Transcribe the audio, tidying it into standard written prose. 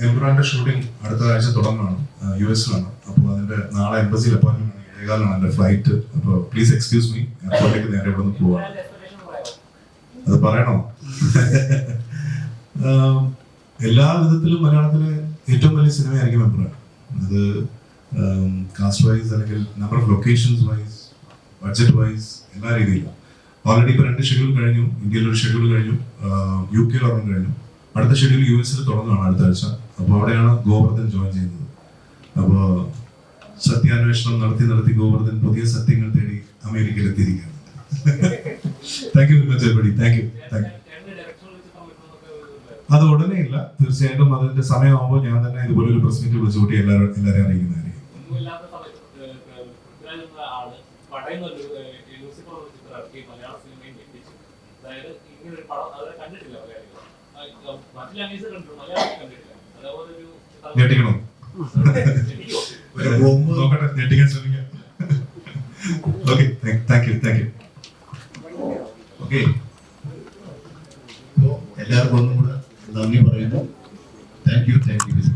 എംബ്രാന്റെ shooting അടുത്ത ആഴ്ച തുടങ്ങുകയാണ്, US-ലാണ്. അപ്പോൾ അതിന്റെ നാളെ എംബസിയിൽ അപ്പോയിന്റ്മെന്റ് ആണ്, 7:15 എൻ്റെ ഫ്ലൈറ്റ്. അപ്പോൾ പ്ലീസ് എക്സ്ക്യൂസ് മീ, എയർപോർട്ടിലേക്ക് നേരെ ഇവിടെ നിന്ന് പോവാണ്. അത് പറയണോ? എല്ലാ വിധത്തിലും മലയാളത്തിലെ ഏറ്റവും വലിയ സിനിമയായിരിക്കും എംബ്രാൻ. അത് കാസ്റ്റ് വൈസ് അല്ലെങ്കിൽ number of locations wise, budget wise, എല്ലാ രീതിയിലും. ഓൾറെഡി ഇപ്പോൾ 2 ഷെഡ്യൂൾ കഴിഞ്ഞു. ഇന്ത്യയിൽ ഒരു ഷെഡ്യൂൾ കഴിഞ്ഞു, UK ഒരെണ്ണം കഴിഞ്ഞു. അടുത്ത ഷെഡ്യൂൾ US-ൽ തുടങ്ങുകയാണ് അടുത്ത ആഴ്ച. അപ്പോൾ അവിടെയാണ് ഗോവർദ്ധൻ ജോയിൻ ചെയ്യുന്നത്. അപ്പോൾ സത്യാന്വേഷണം നടത്തി ഗോവർദ്ധൻ പുതിയ സത്യങ്ങൾ തേടി അമേരിക്കയിൽ എത്തിയിരിക്കുകയാണ്. Thank you very much everybody. Thank you. അത് ഉടനെ ഇല്ല, തീർച്ചയായിട്ടും അതിന്റെ സമയമാകുമ്പോൾ ഞാൻ തന്നെ ഇതുപോലെ ഒരു പ്രസ് മീറ്റ് വിളിച്ചുകൂട്ടി എല്ലാവരെയും അറിയിക്കുന്നതായിരിക്കും. ഞെട്ടിക്കണോ? നോക്കട്ടെ, ഞെട്ടിക്കാൻ ശ്രമിക്കാം. Okay, thank you. ഓക്കെ, എല്ലാവർക്കും ഒന്നും കൂടെ നന്ദി പറയുന്നു. Thank you very much.